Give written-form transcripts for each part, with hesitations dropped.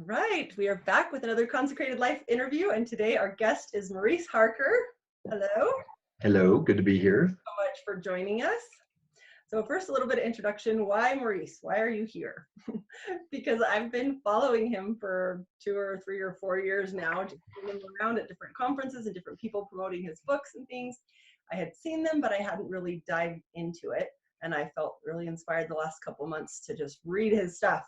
Right, we are back with another Consecrated Life interview, and today our guest is Maurice Harker. Hello, Hello, good to be here. so much for joining us. So first, a little bit of introduction. Why Maurice? Why are you here? Because I've been following him for 2 or 3 or 4 years now, just seeing him around at different conferences and different people promoting his books and things. I had seen them, but I hadn't really dived into it, and I felt really inspired the last couple months to just read his stuff.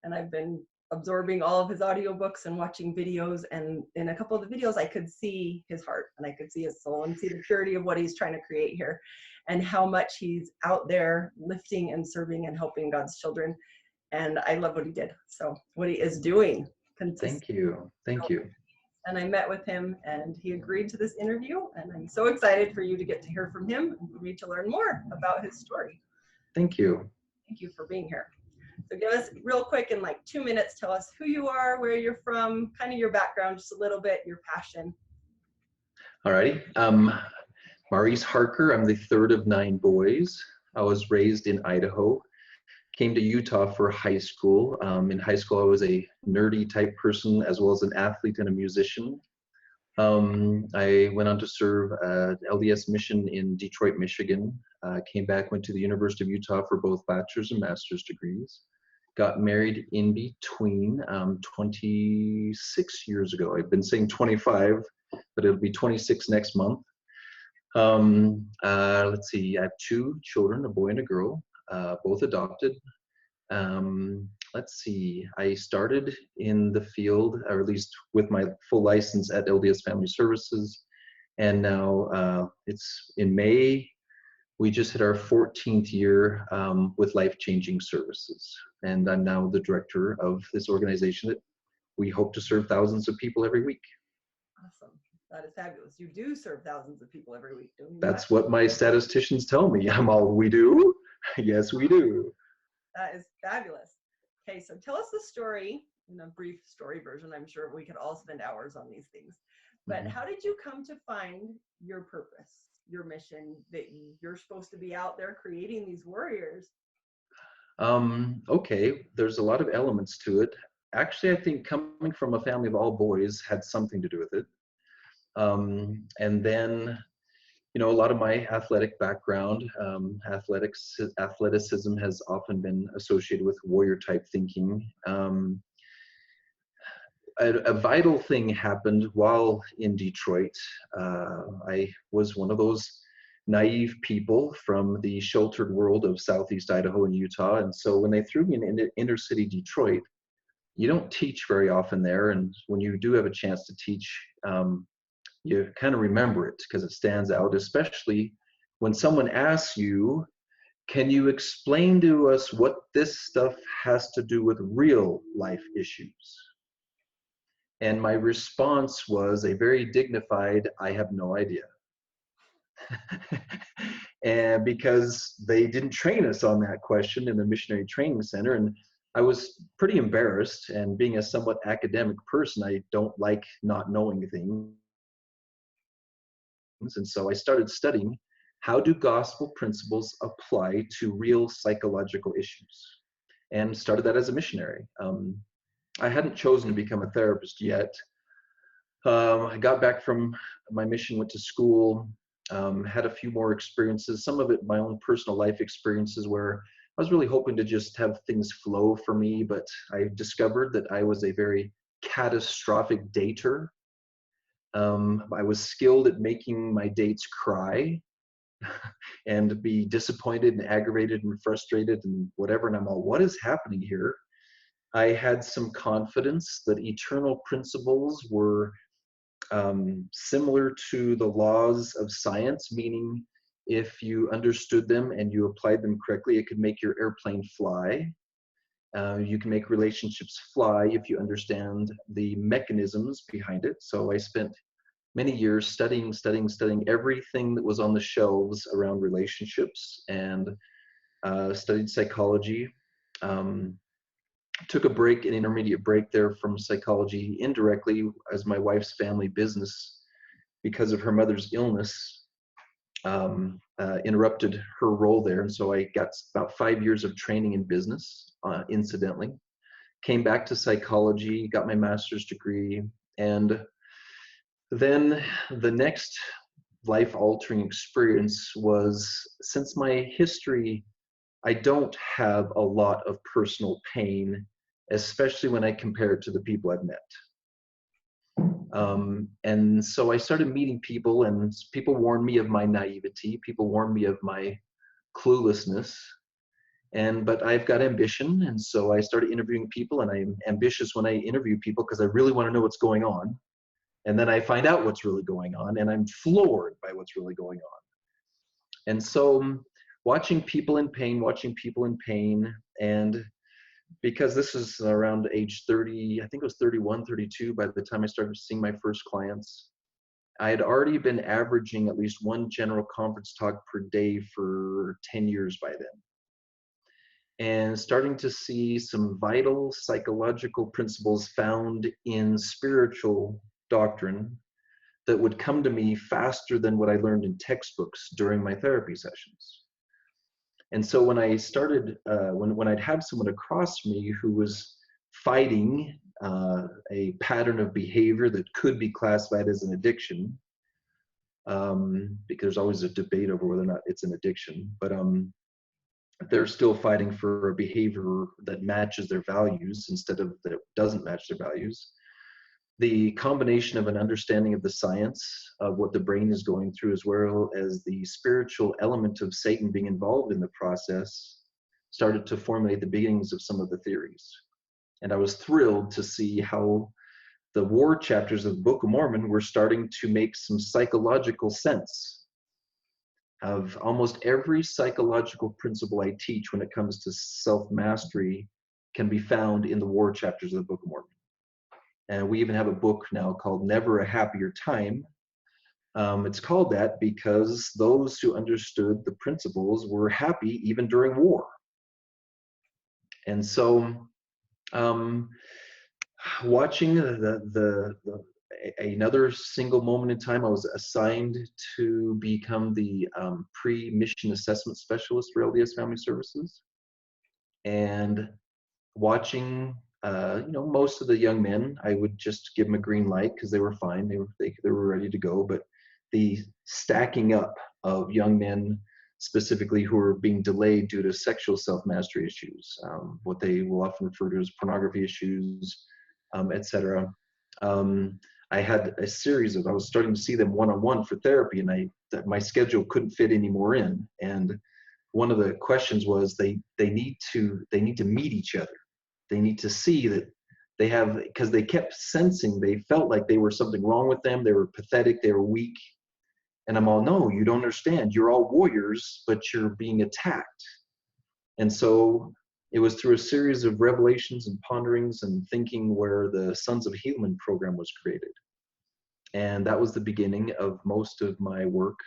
And I've been absorbing all of his audiobooks and watching videos, and in a couple of the videos I could see his heart and I could see his soul and see the purity of what he's trying to create here and how much he's out there lifting and serving and helping God's children. And I love what he did. So what he is doing. Thank you. Thank you. And I met with him and he agreed to this interview, and I'm so excited for you to get to hear from him and for me to learn more about his story. Thank you. Thank you for being here. So give us real quick in like 2 minutes, tell us who you are, where you're from, kind of your background, just a little bit, your passion. Alrighty. Maurice Harker, I'm the third of 9 boys. I was raised in Idaho, came to Utah for high school. In high school, I was a nerdy type person as well as an athlete and a musician. I went on to serve LDS mission in Detroit, Michigan. Came back, went to the University of Utah for both bachelor's and master's degrees. Got married in between 26 years ago. I've been saying 25, but it'll be 26 next month. Let's see, I have 2 children, a boy and a girl, both adopted. Let's see, I started in the field, or at least with my full license at LDS Family Services. And now it's in May, we just hit our 14th year with life-changing services. And I'm now the director of this organization that we hope to serve thousands of people every week. Awesome. That is fabulous. You do serve thousands of people every week, don't you? That's what my statisticians tell me. I'm all, we do? Yes, we do. That is fabulous. Okay, so tell us the story in a brief story version. I'm sure we could all spend hours on these things. But how did you come to find your purpose, your mission, that you're supposed to be out there creating these warriors? Okay, there's a lot of elements to it. Actually, I think coming from a family of all boys had something to do with it. And then, you know, a lot of my athletic background, athleticism has often been associated with warrior type thinking. A vital thing happened while in Detroit. I was one of those naive people from the sheltered world of Southeast Idaho and Utah. And so when they threw me in inner city Detroit, you don't teach very often there. And when you do have a chance to teach, you kind of remember it because it stands out, especially when someone asks you, can you explain to us what this stuff has to do with real life issues? And my response was a very dignified, I have no idea. And because they didn't train us on that question in the missionary training center, and I was pretty embarrassed, and being a somewhat academic person, I don't like not knowing things. And so I started studying, how do gospel principles apply to real psychological issues? And started that as a missionary. I hadn't chosen to become a therapist yet. I got back from my mission, went to school, had a few more experiences, some of it my own personal life experiences where I was really hoping to just have things flow for me, but I discovered that I was a very catastrophic dater. I was skilled at making my dates cry and be disappointed and aggravated and frustrated and whatever. And I'm all, what is happening here? I had some confidence that eternal principles were similar to the laws of science, meaning if you understood them and you applied them correctly, it could make your airplane fly. You can make relationships fly if you understand the mechanisms behind it. So I spent many years studying everything that was on the shelves around relationships, and studied psychology. Took a break, an intermediate break there from psychology indirectly as my wife's family business, because of her mother's illness, interrupted her role there. And so I got about 5 years of training in business, incidentally. came back to psychology, got my master's degree, and then the next life-altering experience was, since my history, I don't have a lot of personal pain, especially when I compare it to the people I've met. And so I started meeting people, and people warned me of my naivety. People warned me of my cluelessness. But I've got ambition, and so I started interviewing people, and I'm ambitious when I interview people because I really want to know what's going on. And then I find out what's really going on, and I'm floored by what's really going on. And so watching people in pain, and because this is around age 30, I think it was 31, 32, by the time I started seeing my first clients, I had already been averaging at least one general conference talk per day for 10 years by then. And starting to see some vital psychological principles found in spiritual doctrine that would come to me faster than what I learned in textbooks during my therapy sessions. And so when I started, when I'd have someone across me who was fighting a pattern of behavior that could be classified as an addiction, because there's always a debate over whether or not it's an addiction, but they're still fighting for a behavior that matches their values instead of that doesn't match their values. The combination of an understanding of the science of what the brain is going through, as well as the spiritual element of Satan being involved in the process, started to formulate the beginnings of some of the theories. And I was thrilled to see how the war chapters of the Book of Mormon were starting to make some psychological sense of almost every psychological principle I teach when it comes to self-mastery can be found in the war chapters of the Book of Mormon. And we even have a book now called Never a Happier Time. It's called that because those who understood the principles were happy even during war. And so watching another single moment in time, I was assigned to become the pre-mission assessment specialist for LDS Family Services. And watching most of the young men, I would just give them a green light because they were fine. They were ready to go. But the stacking up of young men, specifically who are being delayed due to sexual self-mastery issues, what they will often refer to as pornography issues, etc. I had a series of, I was starting to see them one-on-one for therapy, and my schedule couldn't fit any more in. And one of the questions was they need to meet each other. They need to see that they have, because they kept sensing, they felt like they were something wrong with them. They were pathetic, they were weak. And I'm all, no, you don't understand. You're all warriors, but you're being attacked. And so it was through a series of revelations and ponderings and thinking where the Sons of Helaman program was created. And that was the beginning of most of my work.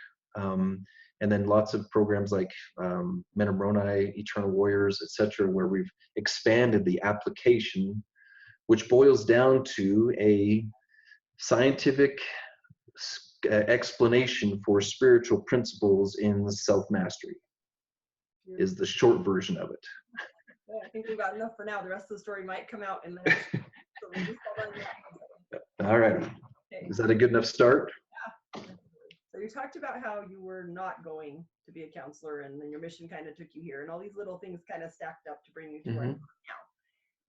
And then lots of programs like Men of Moroni, Eternal Warriors, etc., where we've expanded the application, which boils down to a scientific explanation for spiritual principles in self-mastery, is the short version of it. Yeah, I think we've got enough for now. The rest of the story might come out in the next. So we'll just cover that. All right. Okay. Is that a good enough start? Yeah. So you talked about how you were not going to be a counselor, and then your mission kind of took you here, and all these little things kind of stacked up to bring you to where you are now.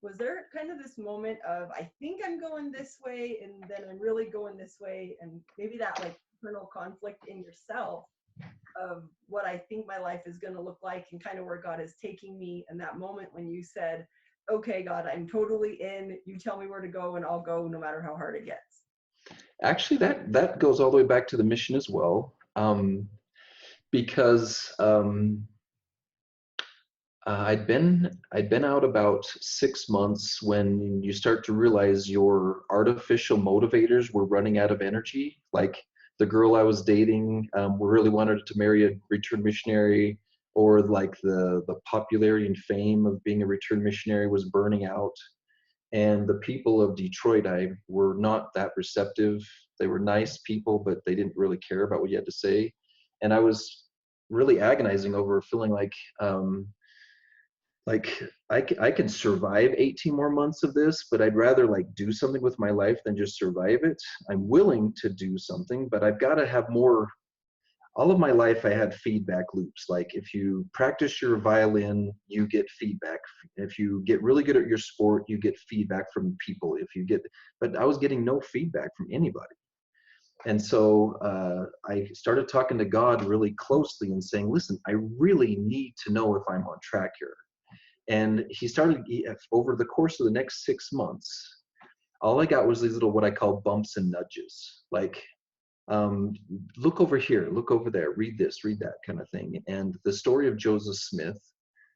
Was there kind of this moment of, I think I'm going this way, and then I'm really going this way, and maybe that like internal conflict in yourself of what I think my life is going to look like and kind of where God is taking me, and that moment when you said, okay, God, I'm totally in, you tell me where to go and I'll go no matter how hard it gets? Actually, that goes all the way back to the mission as well, because I'd been out about 6 months when you start to realize your artificial motivators were running out of energy. Like the girl I was dating really wanted to marry a return missionary, or like the popularity and fame of being a return missionary was burning out. And the people of Detroit, I were not that receptive. They were nice people, but they didn't really care about what you had to say. And I was really agonizing over feeling like like I can survive 18 more months of this, but I'd rather like do something with my life than just survive it. I'm willing to do something, but I've got to have more. All of my life I had feedback loops. Like if you practice your violin, you get feedback. If you get really good at your sport, you get feedback from people. But I was getting no feedback from anybody. And so I started talking to God really closely and saying, listen, I really need to know if I'm on track here. And over the course of the next 6 months, all I got was these little, what I call bumps and nudges. Like, look over here, look over there, read this, read that kind of thing. And the story of Joseph Smith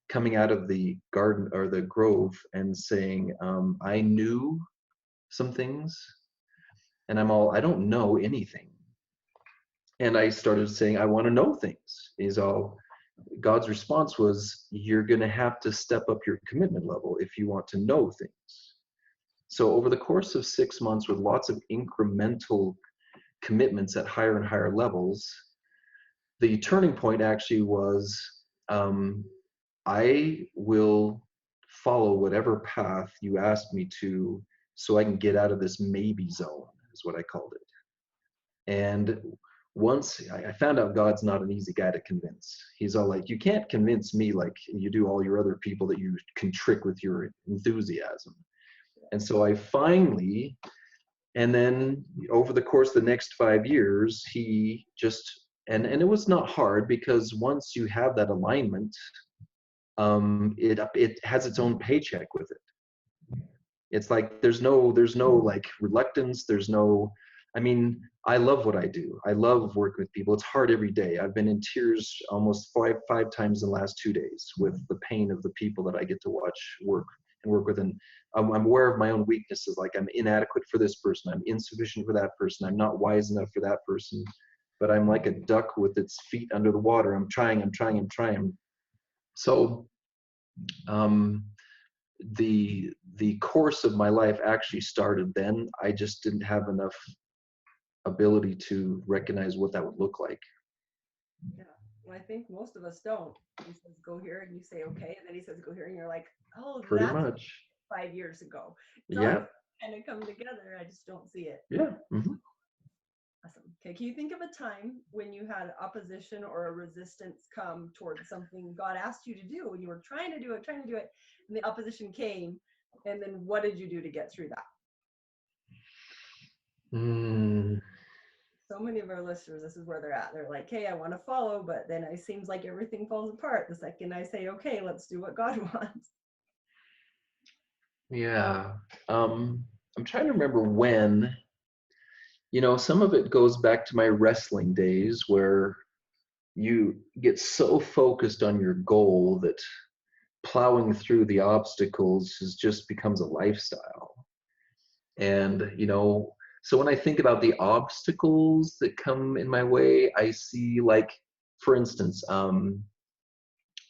coming out of the garden or the grove and saying, I knew some things and I don't know anything. And I started saying, I want to know things. God's response was, you're going to have to step up your commitment level if you want to know things. So over the course of 6 months with lots of incremental commitments at higher and higher levels, the turning point actually was, I will follow whatever path you ask me to so I can get out of this maybe zone, is what I called it. And once I found out God's not an easy guy to convince. He's all like, you can't convince me like you do all your other people that you can trick with your enthusiasm. And so I finally, and then over the course of the next 5 years, he just, and it was not hard because once you have that alignment, it has its own paycheck with it. It's like there's no like reluctance. I mean, I love what I do. I love working with people. It's hard every day. I've been in tears almost five times in the last 2 days with the pain of the people that I get to watch work with. And I'm aware of my own weaknesses. Like I'm inadequate for this person. I'm insufficient for that person. I'm not wise enough for that person. But I'm like a duck with its feet under the water. I'm trying. So the course of my life actually started then. I just didn't have enough ability to recognize what that would look like. Yeah, well, I think most of us don't. He says go here and you say okay, and then he says go here and you're like, oh, Pretty that's much. 5 years ago. It's all Yeah. kind of come together. I just don't see it. Yeah. Mm-hmm. Awesome. Okay, can you think of a time when you had opposition or a resistance come towards something God asked you to do and you were trying to do it, and the opposition came, and then what did you do to get through that? So many of our listeners, this is where they're at. They're like, hey, I want to follow, but then it seems like everything falls apart the second I say, okay, let's do what God wants. Yeah. I'm trying to remember when, some of it goes back to my wrestling days where you get so focused on your goal that plowing through the obstacles just becomes a lifestyle. And, so when I think about the obstacles that come in my way, I see, like, for instance, I'm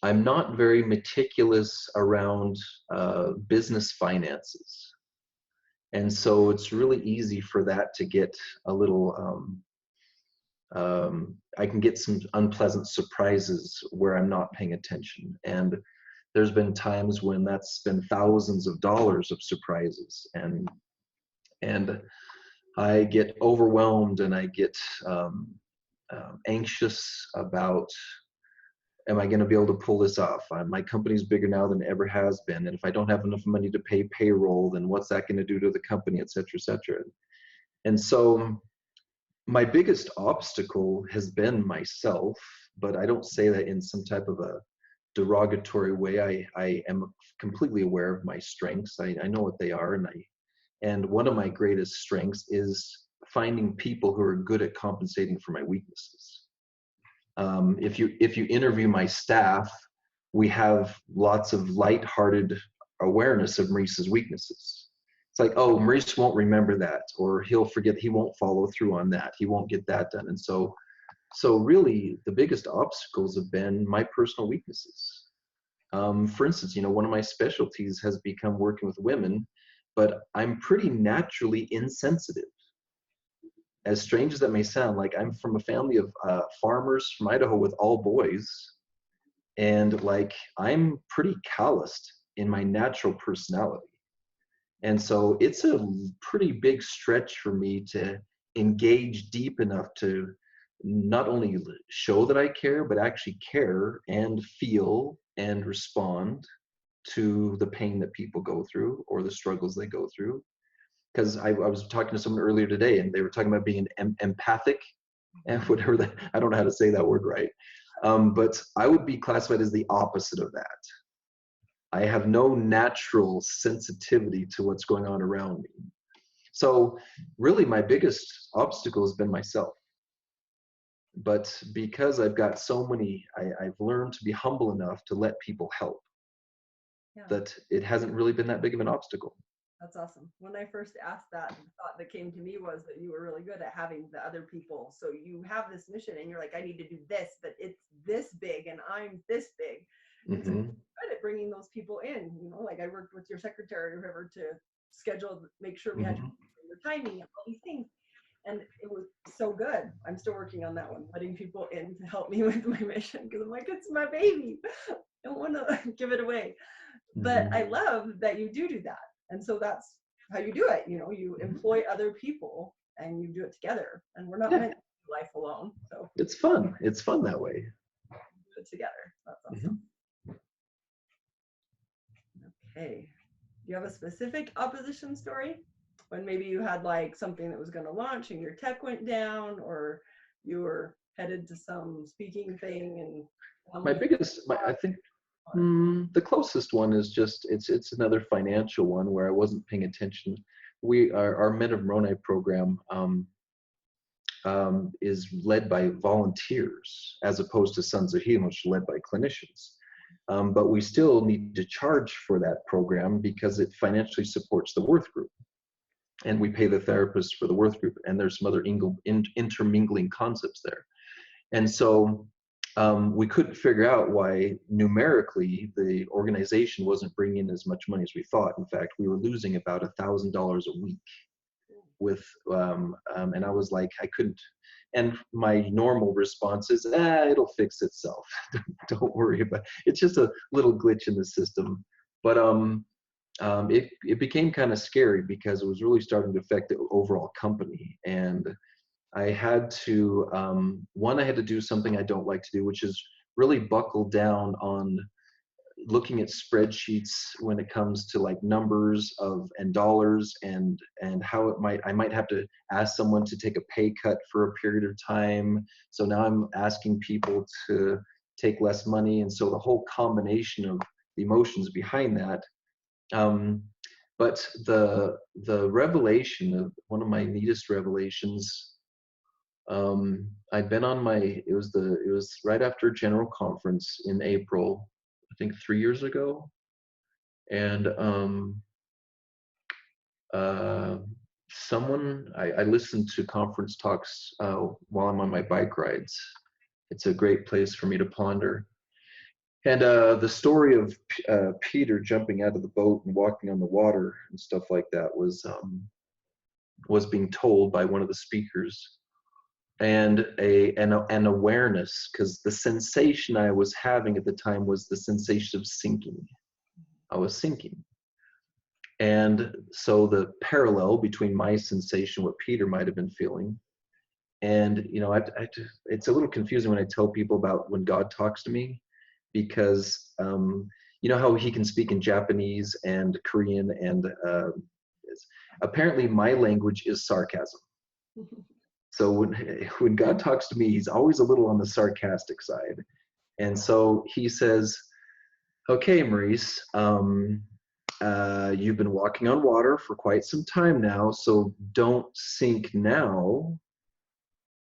not very meticulous around business finances. And so it's really easy for that to get a little, I can get some unpleasant surprises where I'm not paying attention. And there's been times when that's been thousands of dollars of surprises. And I get overwhelmed and I get anxious about, am I going to be able to pull this off? My company's bigger now than it ever has been. And if I don't have enough money to pay payroll, then what's that going to do to the company, et cetera, et cetera. And so my biggest obstacle has been myself, but I don't say that in some type of a derogatory way. I am completely aware of my strengths. I know what they are. And one of my greatest strengths is finding people who are good at compensating for my weaknesses. If you interview my staff, we have lots of lighthearted awareness of Maurice's weaknesses. It's like, oh, Maurice won't remember that, or he'll forget, he won't follow through on that, he won't get that done. And so really the biggest obstacles have been my personal weaknesses. For instance, one of my specialties has become working with women, but I'm pretty naturally insensitive. As strange as that may sound, like I'm from a family of farmers from Idaho with all boys. And like, I'm pretty calloused in my natural personality. And so it's a pretty big stretch for me to engage deep enough to not only show that I care, but actually care and feel and respond to the pain that people go through or the struggles they go through. Because I was talking to someone earlier today, and they were talking about being an empathic, and whatever that, I don't know how to say that word right. But I would be classified as the opposite of that. I have no natural sensitivity to what's going on around me. So really my biggest obstacle has been myself. But because I've got so many, I've learned to be humble enough to let people help, Yeah. that it hasn't really been that big of an obstacle. That's awesome. When I first asked that, the thought that came to me was that you were really good at having the other people. So you have this mission and you're like, I need to do this, but it's this big and I'm this big. And so Mm-hmm. good at bringing those people in, you know, like I worked with your secretary or whoever to schedule, make sure we had Mm-hmm. your timing and all these things. And it was so good. I'm still working on that one, letting people in to help me with my mission because I'm like, it's my baby. I don't want to give it away. But Mm-hmm. I love that you do that. And so that's how you do it. You know, you employ other people and you do it together. And we're not Yeah, meant to do life alone. So it's fun. It's fun that way. do it together. That's Mm-hmm. awesome. Okay. Do you have a specific opposition story? When maybe you had like something that was going to launch and your tech went down, or you were headed to some speaking thing and My biggest, I think, the closest one is just it's another financial one where I wasn't paying attention. Our Men of Moroni program is led by volunteers as opposed to Sons of Healing, which is led by clinicians. But we still need to charge for that program because it financially supports the Worth Group, and we pay the therapists for the Worth Group, and there's some other intermingling concepts there. And so we couldn't figure out why numerically the organization wasn't bringing in as much money as we thought. In fact, we were losing about $1,000 a week with, and I was like, I couldn't. And my normal response is, it'll fix itself. Don't worry about it. It's just a little glitch in the system. But it became kind of scary because it was really starting to affect the overall company. And I had to, I had to do something I don't like to do, which is really buckle down on looking at spreadsheets when it comes to like numbers and dollars and how I might have to ask someone to take a pay cut for a period of time. So now I'm asking people to take less money. And so the whole combination of the emotions behind that. But the revelation of one of my neatest revelations, I'd been on it was right after General Conference in April, I think 3 years ago. And I listen to conference talks while I'm on my bike rides. It's a great place for me to ponder. And the story of Peter jumping out of the boat and walking on the water and stuff like that was being told by one of the speakers. And an awareness, because the sensation I was having at the time was the sensation of sinking. I was sinking. And so the parallel between my sensation, what Peter might have been feeling, and it's a little confusing when I tell people about when God talks to me, because you know how he can speak in Japanese and Korean, and apparently my language is sarcasm. So when God talks to me, he's always a little on the sarcastic side. And so he says, okay, Maurice, you've been walking on water for quite some time now, so don't sink now.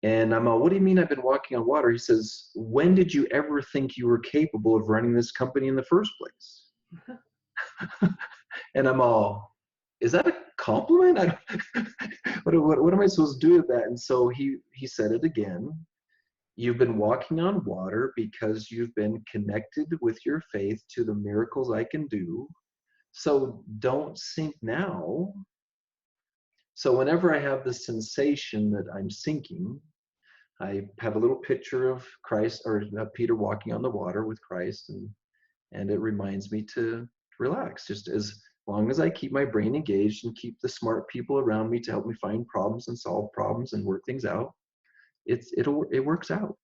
And I'm all, what do you mean I've been walking on water? He says, when did you ever think you were capable of running this company in the first place? And I'm all, is that a compliment? What am I supposed to do with that? And so he said it again. You've been walking on water because you've been connected with your faith to the miracles I can do. So don't sink now. So whenever I have the sensation that I'm sinking, I have a little picture of Christ or Peter walking on the water with Christ, and it reminds me to relax. Just as long as I keep my brain engaged and keep the smart people around me to help me find problems and solve problems and work things out, it works out.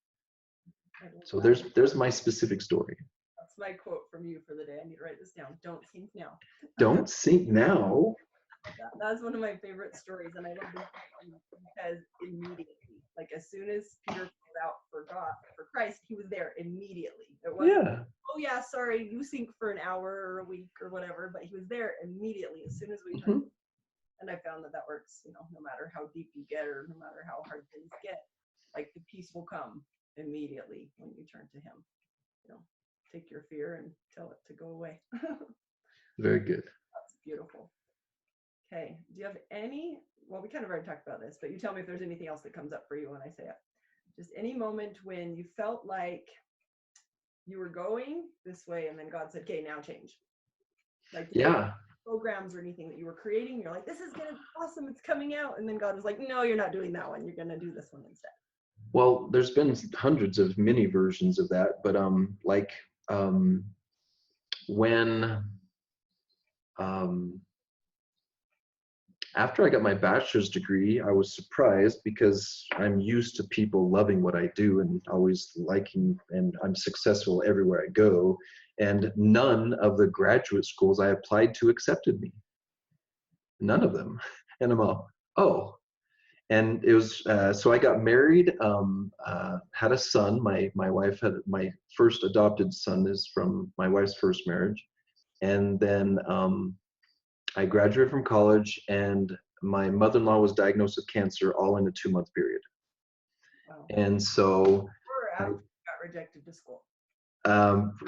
So there's my specific story. That's my quote from you for the day. I need to write this down. Don't think now. Don't think now. That's one of my favorite stories, and I love this because immediately, like as soon as Peter called out for God, for Christ, he was there immediately. It wasn't, Yeah. oh yeah, sorry, you sink for an hour or a week or whatever, but he was there immediately as soon as we turned. And I found that works, no matter how deep you get or no matter how hard things get, like the peace will come immediately when you turn to him. Take your fear and tell it to go away. Very good. That's beautiful. Okay, do you have well, we kind of already talked about this, but you tell me if there's anything else that comes up for you when I say it. Just any moment when you felt like you were going this way and then God said, okay, now change. Like Yeah. Programs or anything that you were creating, you're like, this is gonna be awesome, it's coming out, and then God was like, no, you're not doing that one, you're gonna do this one instead. Well, there's been hundreds of mini versions of that, but when after I got my bachelor's degree, I was surprised because I'm used to people loving what I do and always liking, and I'm successful everywhere I go. And none of the graduate schools I applied to accepted me. None of them. And I'm all, oh. And it was, so I got married, had a son. My wife had, my first adopted son is from my wife's first marriage. And then I graduated from college, and my mother-in-law was diagnosed with cancer all in a 2-month period. Wow. And so I got rejected to school.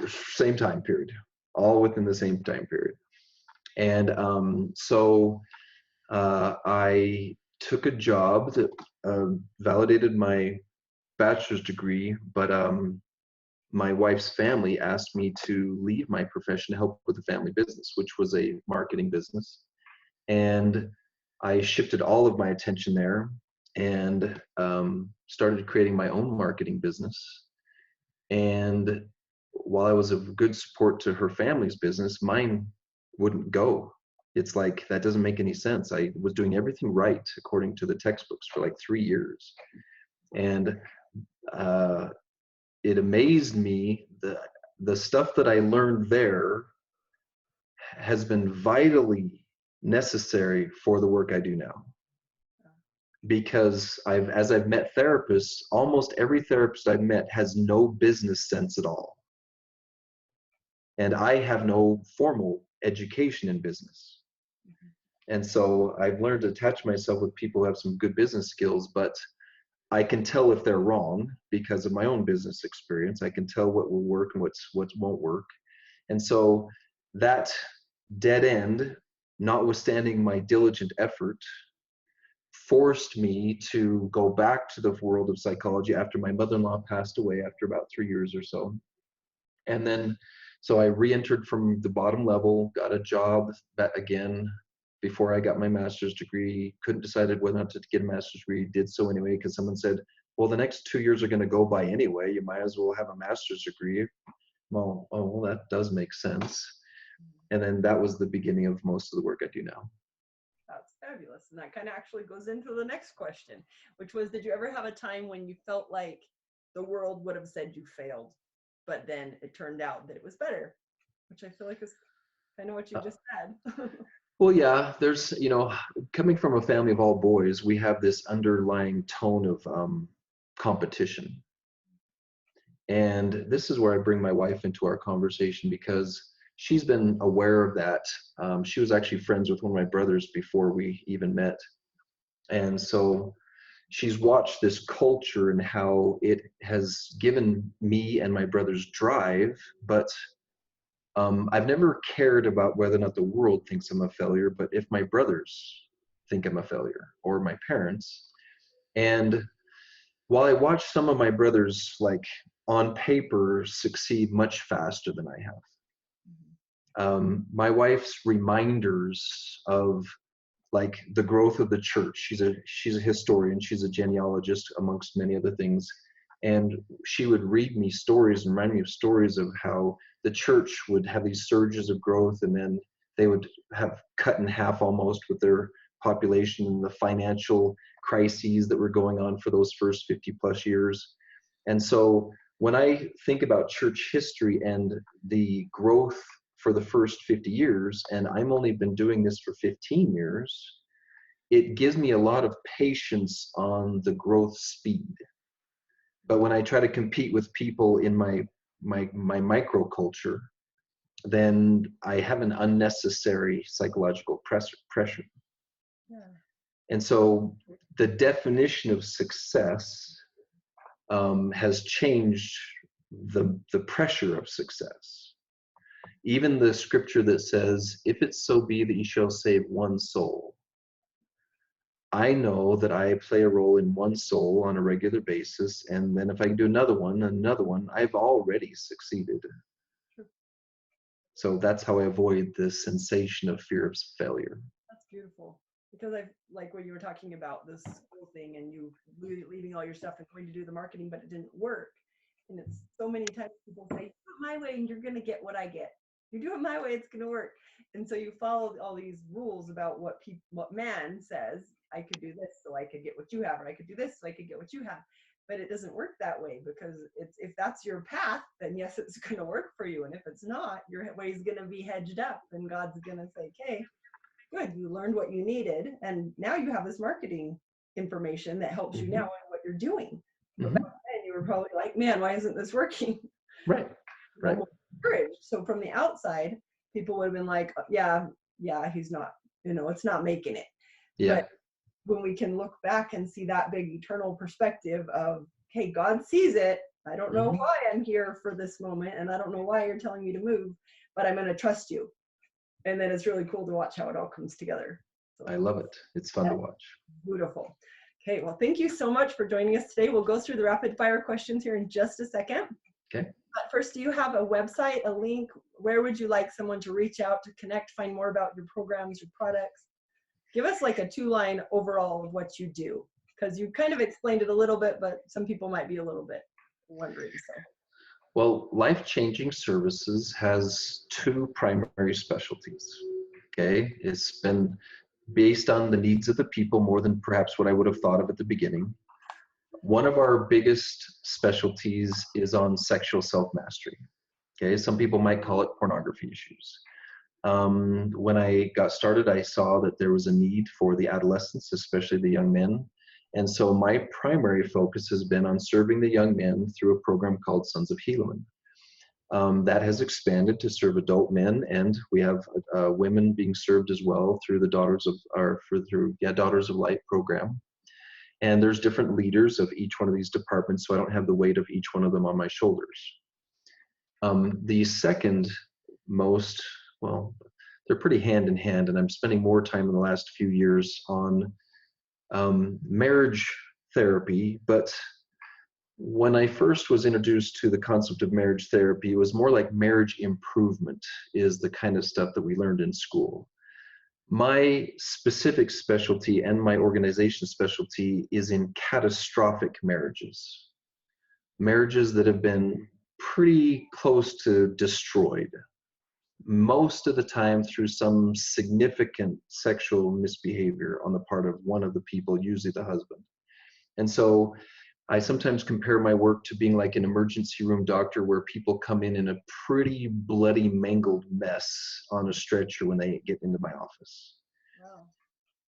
Same time period, all within the same time period. And so I took a job that validated my bachelor's degree, but my wife's family asked me to leave my profession to help with the family business, which was a marketing business. And I shifted all of my attention there and started creating my own marketing business. And while I was of good support to her family's business, mine wouldn't go. It's like, that doesn't make any sense. I was doing everything right according to the textbooks for like 3 years. And it amazed me that the stuff that I learned there has been vitally necessary for the work I do now. Because as I've met therapists, almost every therapist I've met has no business sense at all. And I have no formal education in business. And so I've learned to attach myself with people who have some good business skills, but I can tell if they're wrong because of my own business experience. I can tell what will work and what won't work. And so that dead end, notwithstanding my diligent effort, forced me to go back to the world of psychology after my mother-in-law passed away after about 3 years or so. And then, so I re-entered from the bottom level, got a job again before I got my master's degree, couldn't decide whether or not to get a master's degree, did so anyway, because someone said, well, the next 2 years are going to go by anyway, you might as well have a master's degree. Well, oh, that does make sense. And then that was the beginning of most of the work I do now. That's fabulous. And that kind of actually goes into the next question, which was, did you ever have a time when you felt like the world would have said you failed, but then it turned out that it was better, which I feel like is kind of what you just said. Well, yeah, there's, coming from a family of all boys, we have this underlying tone of competition. And this is where I bring my wife into our conversation because she's been aware of that. She was actually friends with one of my brothers before we even met. And so she's watched this culture and how it has given me and my brothers drive, but I've never cared about whether or not the world thinks I'm a failure, but if my brothers think I'm a failure or my parents. And while I watch some of my brothers, like on paper, succeed much faster than I have, my wife's reminders of like the growth of the church. She's a historian, she's a genealogist amongst many other things. And she would read me stories and remind me of stories of how the church would have these surges of growth, and then they would have cut in half almost with their population and the financial crises that were going on for those first 50 plus years. And so when I think about church history and the growth for the first 50 years, and I'm only been doing this for 15 years, it gives me a lot of patience on the growth speed. But when I try to compete with people in my microculture, then I have an unnecessary psychological pressure. Yeah. And so the definition of success has changed the pressure of success. Even the scripture that says, if it so be that you shall save one soul, I know that I play a role in one soul on a regular basis, and then if I can do another one, I've already succeeded. So that's how I avoid the sensation of fear of failure. That's beautiful. Because I like what you were talking about, this whole thing, and you leaving all your stuff and going to do the marketing, but it didn't work. And it's so many times people say, do it my way and you're going to get what I get. You do it my way, it's going to work. And so you follow all these rules about what man says. I could do this so I could get what you have, or I could do this so I could get what you have. But it doesn't work that way, because if that's your path, then yes, it's going to work for you. And if it's not, your way is going to be hedged up, and God's going to say, okay, good, you learned what you needed, and now you have this marketing information that helps you now in what you're doing. But back then you were probably like, man, why isn't this working? Right. Encouraged. So from the outside, people would have been like, yeah, he's not, it's not making it. Yeah. But when we can look back and see that big eternal perspective of, hey, God sees it. I don't know why I'm here for this moment, and I don't know why you're telling me to move, but I'm going to trust you. And then it's really cool to watch how it all comes together. So, I love it. It's fun to watch. Beautiful. Okay, well, thank you so much for joining us today. We'll go through the rapid fire questions here in just a second. Okay. But first, do you have a website, a link? Where would you like someone to reach out to connect, find more about your programs, your products? Give us like a 2-line overall of what you do, because you kind of explained it a little bit, but some people might be a little bit wondering. So. Well, Life Changing Services has 2 primary specialties. Okay, it's been based on the needs of the people more than perhaps what I would have thought of at the beginning. One of our biggest specialties is on sexual self-mastery. Okay, some people might call it pornography issues. When I got started, I saw that there was a need for the adolescents, especially the young men. And so my primary focus has been on serving the young men through a program called Sons of Helaman. That has expanded to serve adult men, and we have women being served as well through the Daughters of Light program. And there's different leaders of each one of these departments, so I don't have the weight of each one of them on my shoulders. The second most, well, they're pretty hand in hand, and I'm spending more time in the last few years on marriage therapy. But when I first was introduced to the concept of marriage therapy, it was more like marriage improvement is the kind of stuff that we learned in school. My specific specialty and my organization specialty is in catastrophic marriages. Marriages that have been pretty close to destroyed, most of the time through some significant sexual misbehavior on the part of one of the people, usually the husband. And so I sometimes compare my work to being like an emergency room doctor, where people come in a pretty bloody, mangled mess on a stretcher when they get into my office. Wow.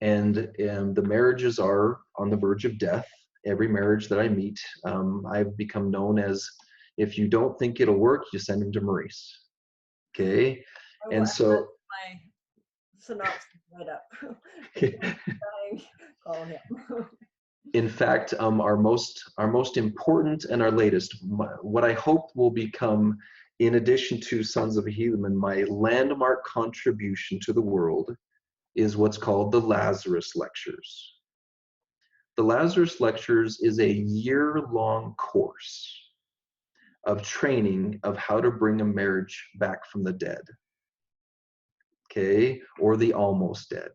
And the marriages are on the verge of death. Every marriage that I meet, I've become known as, if you don't think it'll work, you send him to Maurice. Okay. Oh, and so my synopsis right up. Call him. In fact, our most important and our latest, what I hope will become, in addition to Sons of Helaman, my landmark contribution to the world, is what's called the Lazarus Lectures. The Lazarus Lectures is a year-long course of training of how to bring a marriage back from the dead, okay, or the almost dead.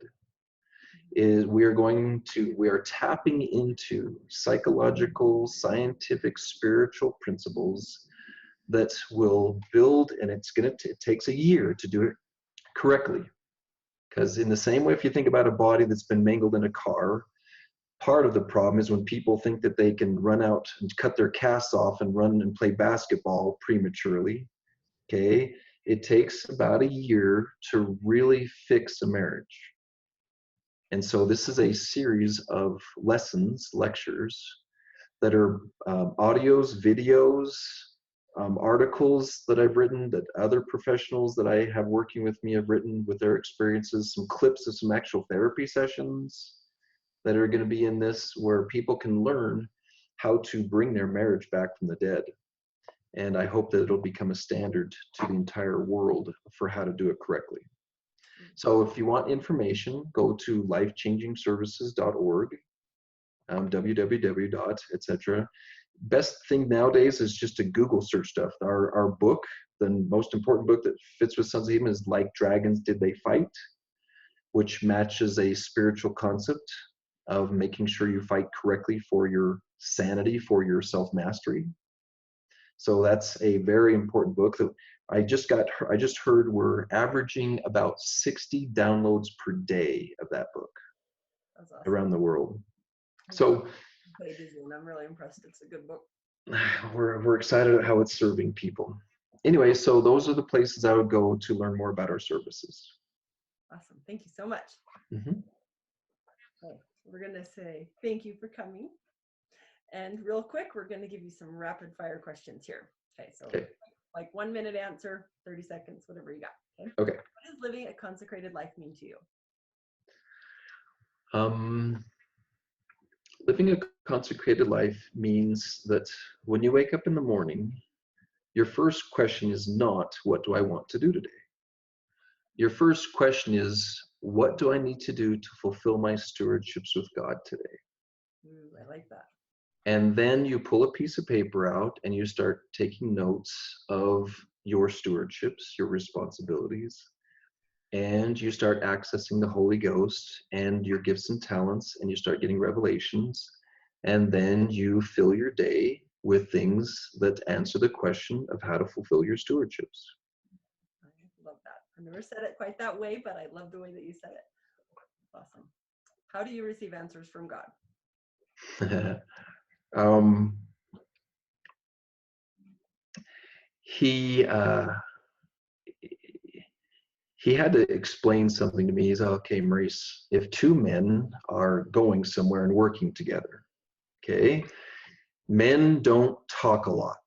is we are tapping into psychological, scientific, spiritual principles that will build, and it takes a year to do it correctly. Because in the same way, if you think about a body that's been mangled in a car, part of the problem is when people think that they can run out and cut their casts off and run and play basketball prematurely. Okay, it takes about a year to really fix a marriage. And so this is a series of lessons, lectures, that are audios, videos, articles that I've written, that other professionals that I have working with me have written with their experiences, some clips of some actual therapy sessions that are going to be in this, where people can learn how to bring their marriage back from the dead. And I hope that it'll become a standard to the entire world for how to do it correctly. So if you want information, go to lifechangingservices.org, www. etc. Best thing nowadays is just to Google search stuff. Our book, the most important book that fits with Sons of Heaven, is Like Dragons Did They Fight, which matches a spiritual concept of making sure you fight correctly for your sanity, for your self-mastery. So that's a very important book that I just heard we're averaging about 60 downloads per day of that book. That's awesome. Around the world. So pages, and I'm really impressed. It's a good book. We're excited at how it's serving people. Anyway, so those are the places I would go to learn more about our services. Awesome. Thank you so much. Mm-hmm. Okay, we're going to say thank you for coming. And real quick, we're going to give you some rapid fire questions here. Okay, so like 1 minute answer, 30 seconds, whatever you got. Okay. What does living a consecrated life mean to you? Living a consecrated life means that when you wake up in the morning, your first question is not, what do I want to do today? Your first question is, what do I need to do to fulfill my stewardships with God today? I like that. And then you pull a piece of paper out and you start taking notes of your stewardships, your responsibilities, and you start accessing the Holy Ghost and your gifts and talents, and you start getting revelations, and then you fill your day with things that answer the question of how to fulfill your stewardships. I love that. I never said it quite that way, but I love the way that you said it. Awesome. How do you receive answers from God? He had to explain something to me. He's okay, Maurice, if two men are going somewhere and working together, okay, men don't talk a lot.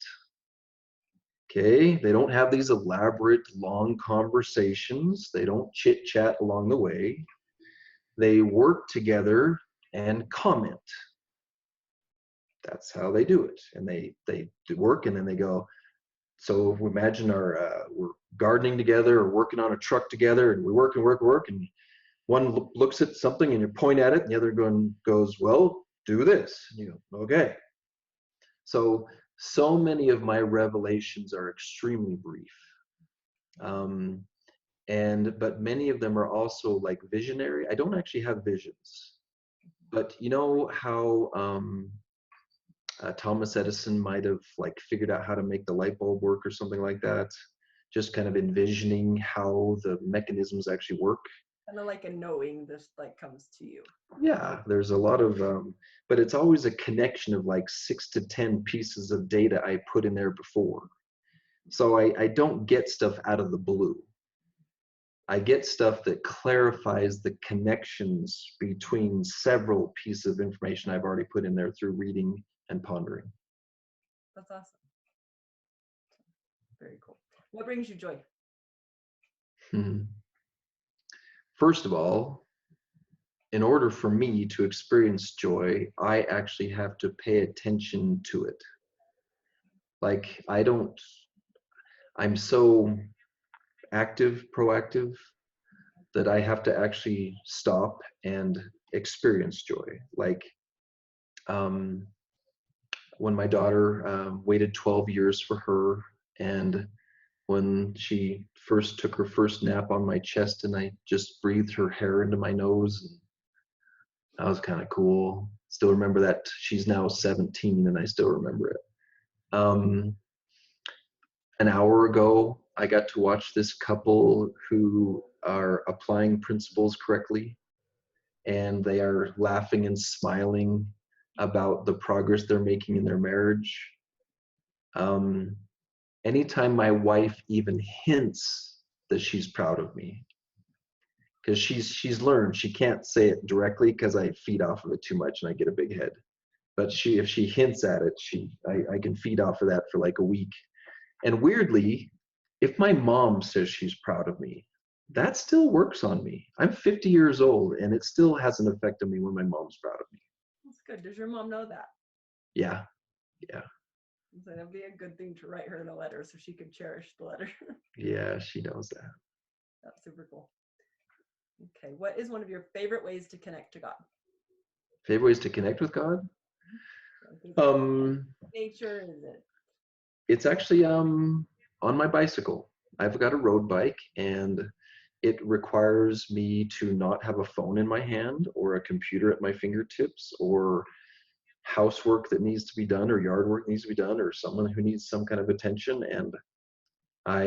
Okay, they don't have these elaborate long conversations. They don't chit chat along the way. They work together and comment. That's how they do it. And they do work, and then they go. So if we imagine we're gardening together or working on a truck together, and we work, and one looks at something and you point at it, and the other goes, well, do this. And you go, okay. So many of my revelations are extremely brief. But many of them are also like visionary. I don't actually have visions, but you know how Thomas Edison might have like figured out how to make the light bulb work or something like that, just kind of envisioning how the mechanisms actually work. Kind of like a knowing this like comes to you. Yeah, there's a lot of, but it's always a connection of like 6 to 10 pieces of data I put in there before. So I don't get stuff out of the blue. I get stuff that clarifies the connections between several pieces of information I've already put in there through reading and pondering. That's awesome. Very cool. What brings you joy? First of all, in order for me to experience joy, I actually have to pay attention to it. Like I'm so proactive, that I have to actually stop and experience joy. Like when my daughter waited 12 years for her, and when she first took her first nap on my chest and I just breathed her hair into my nose, That was kind of cool. Still remember that. She's now 17 and I still remember it. An hour ago, I got to watch this couple who are applying principles correctly, and they are laughing and smiling about the progress they're making in their marriage. Um, Anytime my wife even hints that she's proud of me, because she's learned she can't say it directly because I feed off of it too much and I get a big head. But if she hints at it, I can feed off of that for like a week. And weirdly, if my mom says she's proud of me, that still works on me. I'm 50 years old and it still has an effect on me when my mom's proud of me. That's good. Does your mom know that? Yeah, yeah, So that'd be a good thing to write her in a letter so she could cherish the letter. yeah, she knows that. That's super cool. Okay, what is one of your favorite ways to connect to God? Favorite ways to connect with God? Nature, is it? It's actually on my bicycle. I've got a road bike and it requires me to not have a phone in my hand or a computer at my fingertips or housework that needs to be done or yard work needs to be done or someone who needs some kind of attention. And I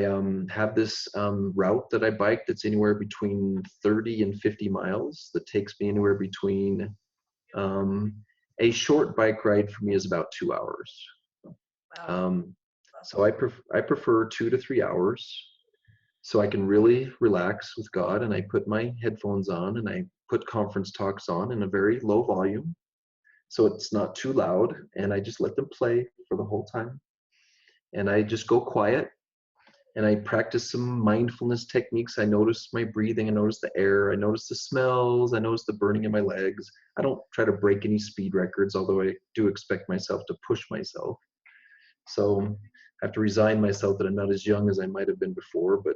have this route that I bike that's anywhere between 30 and 50 miles that takes me anywhere between um, a short bike ride for me is about 2 hours. Wow. So I prefer 2 to 3 hours so I can really relax with God, and I put my headphones on and I put conference talks on in a very low volume so it's not too loud, and I just let them play for the whole time. And I just go quiet and I practice some mindfulness techniques. I notice my breathing, I notice the air, I notice the smells, I notice the burning in my legs. I don't try to break any speed records, although I do expect myself to push myself. So I have to resign myself that I'm not as young as I might have been before, but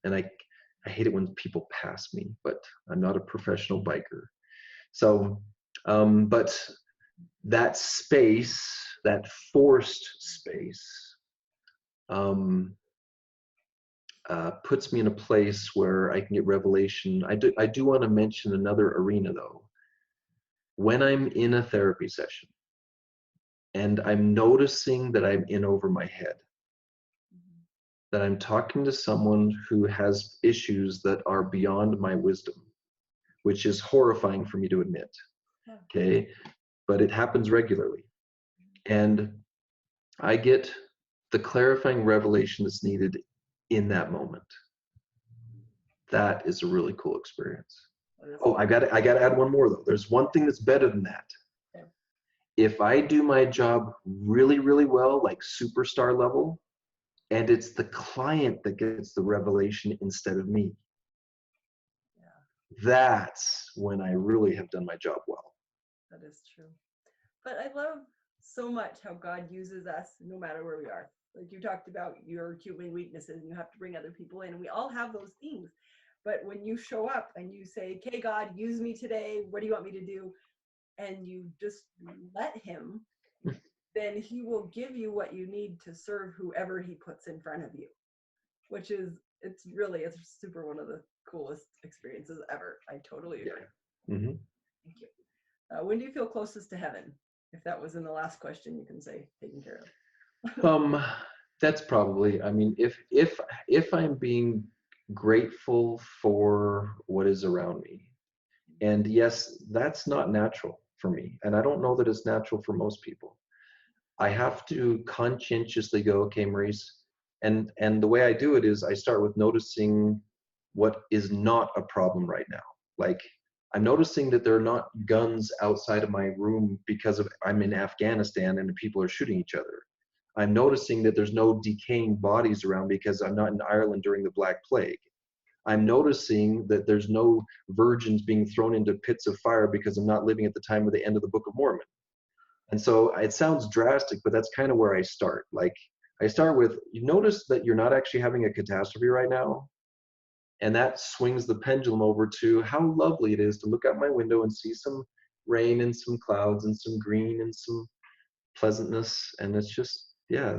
and I hate it when people pass me, but I'm not a professional biker. So, but that space, that forced space, puts me in a place where I can get revelation. I do want to mention another arena though. When I'm in a therapy session and I'm noticing that I'm in over my head, that I'm talking to someone who has issues that are beyond my wisdom, which is horrifying for me to admit. Okay. But it happens regularly. And I get the clarifying revelation that's needed in that moment. That is a really cool experience. Oh, I got to add one more though. There's one thing that's better than that. If I do my job really, really well, like superstar level, and it's the client that gets the revelation instead of me, that's when I really have done my job well. That is true. But I love so much how God uses us no matter where we are. Like you talked about your human weaknesses and you have to bring other people in. And we all have those things. But when you show up and you say, okay, God, use me today. What do you want me to do? And you just let him, then he will give you what you need to serve whoever he puts in front of you, which is, it's super one of the coolest experiences ever. I totally agree. Yeah. Mm-hmm. Thank you. When do you feel closest to heaven? If that was in the last question, you can say taken care of. That's probably, I mean, if I'm being grateful for what is around me, and yes, that's not natural for me, and I don't know that it's natural for most people. I have to conscientiously go, okay, Maurice, and the way I do it is I start with noticing what is not a problem right now. Like I'm noticing that there are not guns outside of my room because of I'm in Afghanistan and the people are shooting each other. I'm noticing that there's no decaying bodies around because I'm not in Ireland during the Black Plague. I'm noticing that there's no virgins being thrown into pits of fire because I'm not living at the time of the end of the Book of Mormon. And so it sounds drastic, but that's kind of where I start. Like I start with, you notice that you're not actually having a catastrophe right now. And that swings the pendulum over to how lovely it is to look out my window and see some rain and some clouds and some green and some pleasantness. And it's just, yeah,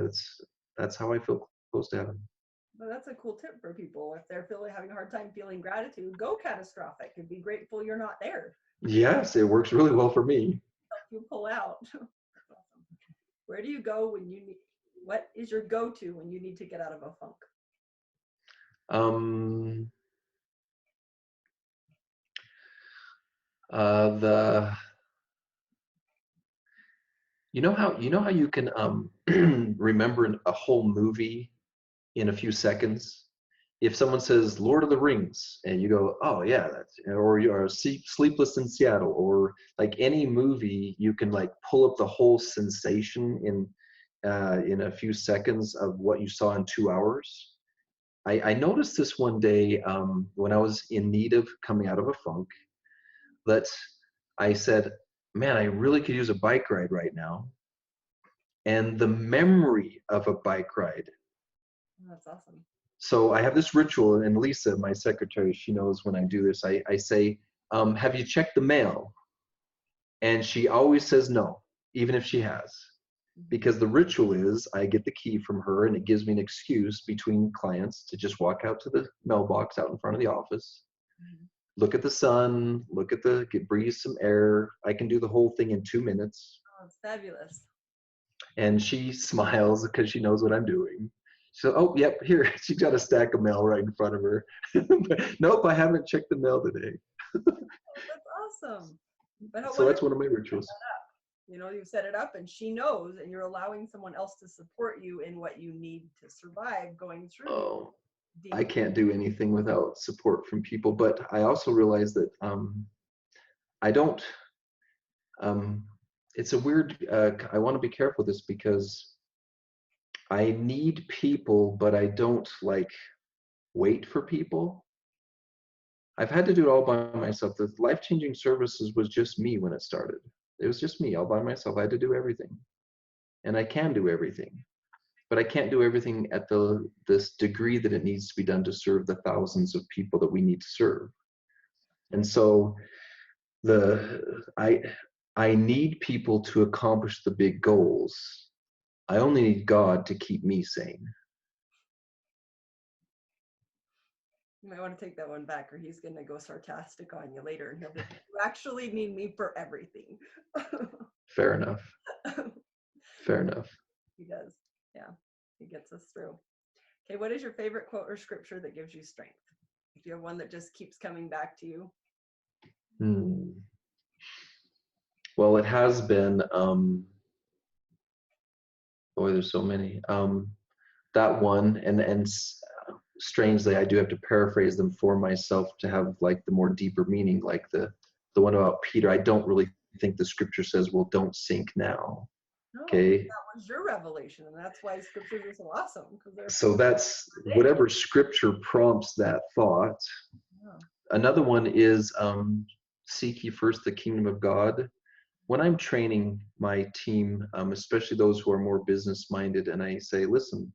that's how I feel close to heaven. But that's a cool tip for people. If they're having a hard time feeling gratitude, go catastrophic and be grateful you're not there. Yes, it works really well for me. Help you pull out. Awesome. Where do you go when you need, what is your go-to when you need to get out of a funk? Um, the you know how you can remember a whole movie in a few seconds? If someone says Lord of the Rings and you go, oh yeah, that's, or you are Sleepless in Seattle, or like any movie, you can like pull up the whole sensation in a few seconds of what you saw in 2 hours. I noticed this one day when I was in need of coming out of a funk, that I said, man, I really could use a bike ride right now. And the memory of a bike ride. Oh, that's awesome. So I have this ritual, and Lisa, my secretary, she knows when I do this. I say, have you checked the mail? And she always says no, even if she has. Because the ritual is I get the key from her and it gives me an excuse between clients to just walk out to the mailbox out in front of the office, look at the sun, breathe some air. I can do the whole thing in 2 minutes. Oh, it's fabulous. And she smiles because she knows what I'm doing. So, oh, yep, here, she's got a stack of mail right in front of her. Nope, I haven't checked the mail today. Oh, that's awesome. But how So that's wonderful one of my rituals. you know, you set it up and she knows, and you're allowing someone else to support you in what you need to survive going through Oh, these I deep. can't do anything without support from people. But I also realize that I don't, um, it's a weird, I want to be careful with this because I need people, but I don't like wait for people. I've had to do it all by myself. The life-changing services was just me when it started. It was just me all by myself. I had to do everything. And I can do everything. But I can't do everything at this degree that it needs to be done to serve the thousands of people that we need to serve. And so the I need people to accomplish the big goals. I only need God to keep me sane. You might want to take that one back, or he's going to go sarcastic on you later, and he'll be, you actually need me for everything. Fair enough. Fair enough. He does. Yeah, he gets us through. Okay, what is your favorite quote or scripture that gives you strength? If you have one that just keeps coming back to you. Well, it has been, boy, there's so many. That one, and strangely, I do have to paraphrase them for myself to have like the more deeper meaning, like the one about Peter. I don't really think the scripture says, well, don't sink now. No, Okay. that was your revelation, and that's why scriptures are so awesome, because they're So that's whatever scripture prompts that thought. yeah. Another one is seek ye first the kingdom of God. When I'm training my team, especially those who are more business minded, and I say, listen,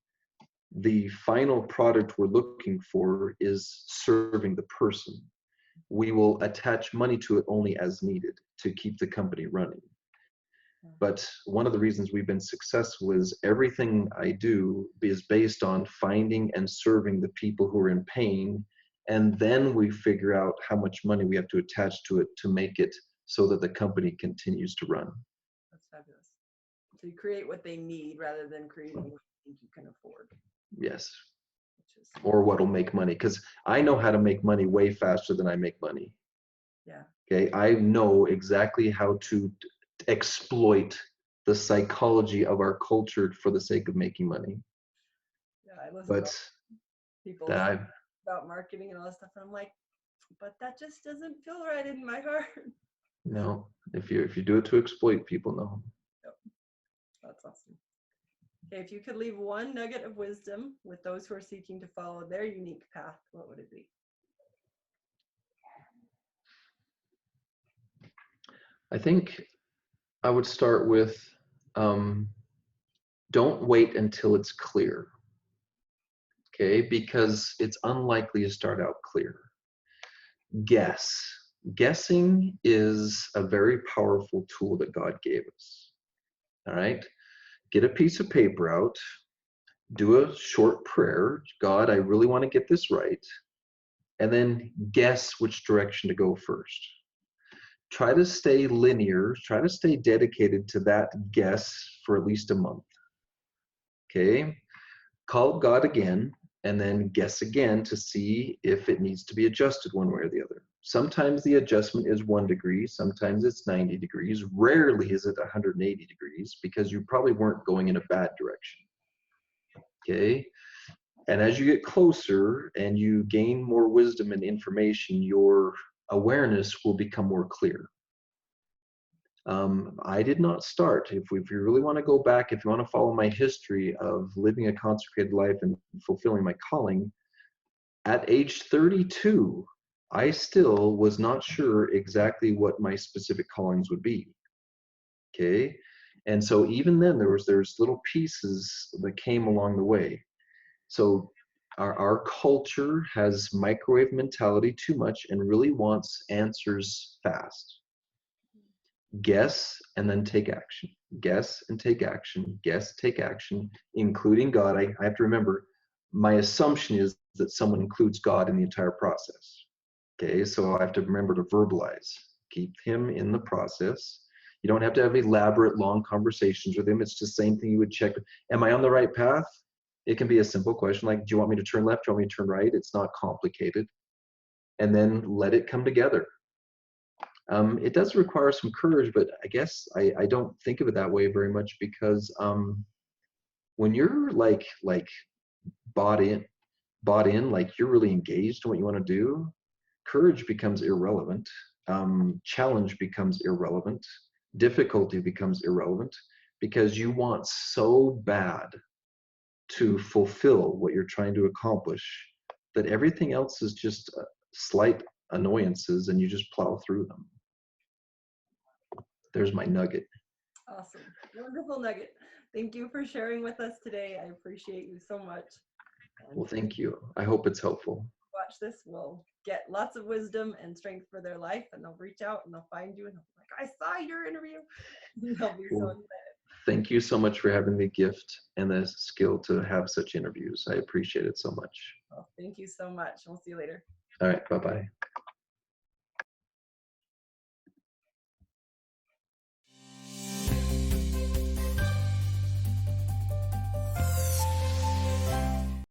the final product we're looking for is serving the person. We will attach money to it only as needed to keep the company running. But one of the reasons we've been successful is everything I do is based on finding and serving the people who are in pain. And then we figure out how much money we have to attach to it to make it so that the company continues to run. That's fabulous. So you create what they need rather than creating what you think you can afford. Yes. Which is, Or what'll make money. Because I know how to make money way faster than I make money. yeah. Okay. I know exactly how to exploit the psychology of our culture for the sake of making money. Yeah, I listen to But people that about marketing and all that stuff, and I'm like, but that just doesn't feel right in my heart. no, if you do it to exploit people, no. Yep. That's awesome. Okay, if you could leave one nugget of wisdom with those who are seeking to follow their unique path, what would it be? I think I would start with don't wait until it's clear. Okay, because it's unlikely to start out clear. Guess. Guessing is a very powerful tool that God gave us. All right, get a piece of paper out, do a short prayer. God, I really want to get this right. And then guess which direction to go first. try to stay linear, try to stay dedicated to that guess for at least a month. Okay? Call God again, and then guess again to see if it needs to be adjusted one way or the other. Sometimes the adjustment is 1 degree, sometimes it's 90 degrees. Rarely is it 180 degrees because you probably weren't going in a bad direction. Okay? And as you get closer and you gain more wisdom and information, your awareness will become more clear. I did not start. If you really want to go back, if you want to follow my history of living a consecrated life and fulfilling my calling, at age 32, I still was not sure exactly what my specific callings would be. Okay? And so even then there's little pieces that came along the way. So our culture has microwave mentality too much and really wants answers fast. Guess and then take action. Guess and take action. Guess, take action, including God. I have to remember, my assumption is that someone includes God in the entire process. Okay, so I have to remember to verbalize. Keep him in the process. You don't have to have elaborate, long conversations with him. It's just the same thing you would check. Am I on the right path? It can be a simple question like, do you want me to turn left? Do you want me to turn right? It's not complicated. And then let it come together. It does require some courage, but I guess I don't think of it that way very much because when you're like bought in, like you're really engaged in what you want to do, courage becomes irrelevant. Challenge becomes irrelevant. Difficulty becomes irrelevant because you want so bad to fulfill what you're trying to accomplish that everything else is just slight annoyances and you just plow through them. There's my nugget. Awesome. Wonderful nugget. Thank you for sharing with us today. I appreciate you so much. And well, thank you. I hope it's helpful. Watch this will get lots of wisdom and strength for their life, and they'll reach out and they'll find you and they'll be like, I saw your interview. They'll be so excited. Thank you so much for having the gift and the skill to have such interviews. I appreciate it so much. Well, thank you so much. We'll see you later. All right. Bye-bye.